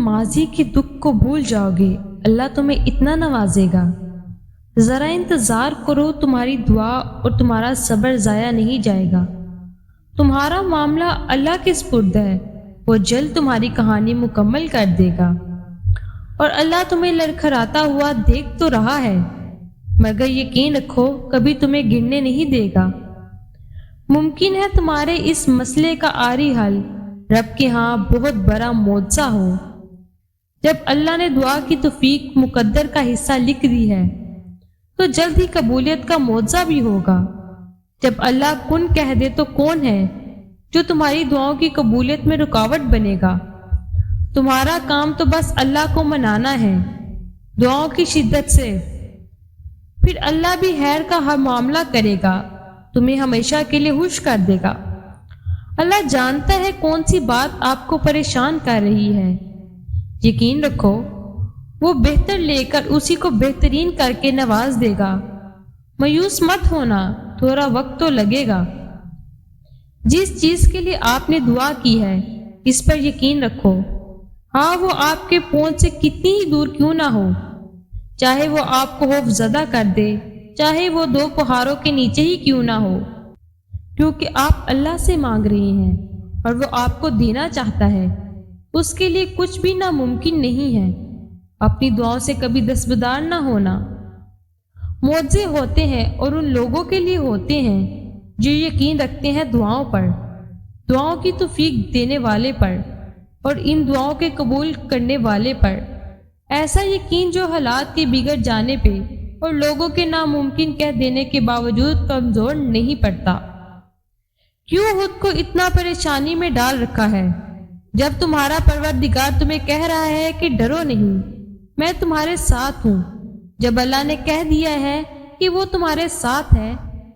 ماضی کے دکھ کو بھول جاؤ گے، اللہ تمہیں اتنا نوازے گا۔ ذرا انتظار کرو، تمہاری دعا اور تمہارا صبر ضائع نہیں جائے گا۔ تمہارا معاملہ اللہ کے سپرد ہے، وہ جلد تمہاری کہانی مکمل کر دے گا۔ اور اللہ تمہیں لڑکھڑاتا ہوا دیکھ تو رہا ہے، مگر یقین رکھو کبھی تمہیں گرنے نہیں دے گا۔ ممکن ہے تمہارے اس مسئلے کا عارضی حل رب کے ہاں بہت بڑا معجزہ ہو۔ جب اللہ نے دعا کی توفیق مقدر کا حصہ لکھ دی ہے تو جلد ہی قبولیت کا معجزہ بھی ہوگا۔ جب اللہ کن کہہ دے تو کون ہے جو تمہاری دعاؤں کی قبولیت میں رکاوٹ بنے گا؟ تمہارا کام تو بس اللہ کو منانا ہے دعاؤں کی شدت سے، پھر اللہ بھی خیر کا ہر معاملہ کرے گا، تمہیں ہمیشہ کے لیے خوش کر دے گا۔ اللہ جانتا ہے کون سی بات آپ کو پریشان کر رہی ہے، یقین رکھو وہ بہتر لے کر اسی کو بہترین کر کے نواز دے گا۔ مایوس مت ہونا، تھوڑا وقت تو لگے گا۔ جس چیز کے لیے آپ نے دعا کی ہے اس پر یقین رکھو، ہاں وہ آپ کے پہنچ سے کتنی ہی دور کیوں نہ ہو، چاہے وہ آپ کو خوف زدہ کر دے، چاہے وہ 2 پہاڑوں کے نیچے ہی کیوں نہ ہو، کیونکہ آپ اللہ سے مانگ رہے ہیں اور وہ آپ کو دینا چاہتا ہے۔ اس کے لیے کچھ بھی ناممکن نہیں ہے۔ اپنی دعاؤں سے کبھی دستبردار نہ ہونا۔ معجزے ہوتے ہیں اور ان لوگوں کے لیے ہوتے ہیں جو یقین رکھتے ہیں دعاؤں پر، دعاؤں کی توفیق دینے والے پر اور ان دعاؤں کے قبول کرنے والے پر۔ ایسا یقین جو حالات کے بگڑ جانے پہ اور لوگوں کے ناممکن کہہ دینے کے باوجود کمزور نہیں پڑتا۔ کیوں خود کو اتنا پریشانی میں ڈال رکھا ہے جب تمہارا پروردگار تمہیں کہہ رہا ہے کہ ڈرو نہیں، میں تمہارے ساتھ ہوں۔ جب اللہ نے کہہ دیا ہے کہ وہ تمہارے ساتھ ہے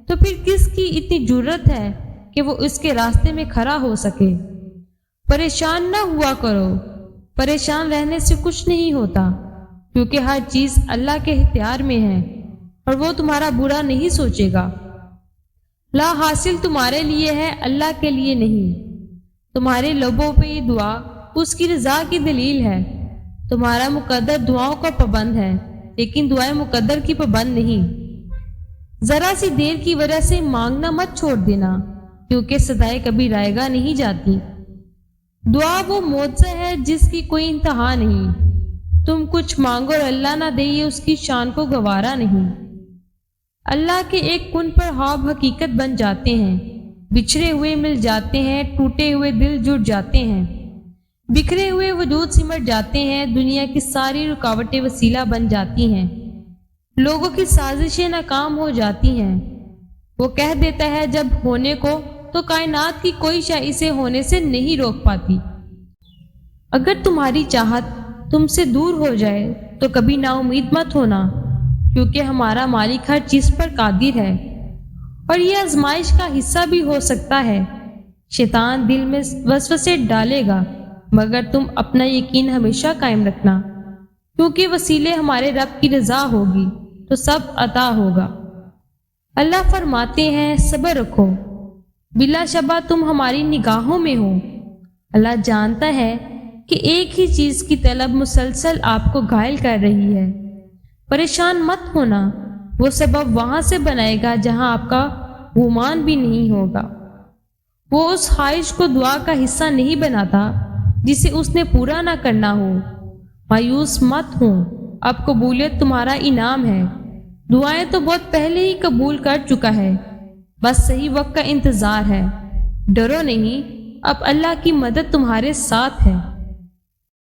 تو پھر کس کی اتنی جرت ہے کہ وہ اس کے راستے میں کھڑا ہو سکے؟ پریشان نہ ہوا کرو، پریشان رہنے سے کچھ نہیں ہوتا، کیونکہ ہر چیز اللہ کے اختیار میں ہے اور وہ تمہارا برا نہیں سوچے گا۔ لا حاصل تمہارے لیے ہے، اللہ کے لیے نہیں۔ تمہارے لبوں پہ یہ دعا اس کی رضا کی دلیل ہے۔ تمہارا مقدر دعاؤں کا پابند ہے لیکن دعائیں مقدر کی پابند نہیں۔ ذرا سی دیر کی وجہ سے مانگنا مت چھوڑ دینا، کیونکہ صدائیں کبھی رائے گاہ نہیں جاتی۔ دعا وہ معجزہ ہے جس کی کوئی انتہا نہیں۔ تم کچھ مانگو اور اللہ نہ دے، یہ اس کی شان کو گوارا نہیں۔ اللہ کے ایک کن پر خواب حقیقت بن جاتے ہیں، بچھڑے ہوئے مل جاتے ہیں، ٹوٹے ہوئے دل جڑ جاتے ہیں، بکھرے ہوئے وجود سمٹ جاتے ہیں، دنیا کی ساری رکاوٹیں وسیلہ بن جاتی ہیں، لوگوں کی سازشیں ناکام ہو جاتی ہیں۔ وہ کہہ دیتا ہے جب ہونے کو تو کائنات کی کوئی شے اسے ہونے سے نہیں روک پاتی۔ اگر تمہاری چاہت تم سے دور ہو جائے تو کبھی نا امید مت ہونا، کیونکہ ہمارا مالک ہر چیز پر قادر ہے اور یہ آزمائش کا حصہ بھی ہو سکتا ہے۔ شیطان دل میں وسوسے ڈالے گا، مگر تم اپنا یقین ہمیشہ قائم رکھنا، کیونکہ وسیلے ہمارے رب کی رضا ہوگی تو سب عطا ہوگا۔ اللہ فرماتے ہیں صبر رکھو، بلا شبہ تم ہماری نگاہوں میں ہو۔ اللہ جانتا ہے کہ ایک ہی چیز کی طلب مسلسل آپ کو گھائل کر رہی ہے۔ پریشان مت ہونا، وہ سبب وہاں سے بنائے گا جہاں آپ کا گمان بھی نہیں ہوگا۔ وہ اس خواہش کو دعا کا حصہ نہیں بناتا جسے اس نے پورا نہ کرنا ہو۔ مایوس مت ہو، اب قبولیت تمہارا انعام ہے۔ دعائیں تو بہت پہلے ہی قبول کر چکا ہے، بس صحیح وقت کا انتظار ہے۔ ڈرو نہیں، اب اللہ کی مدد تمہارے ساتھ ہے۔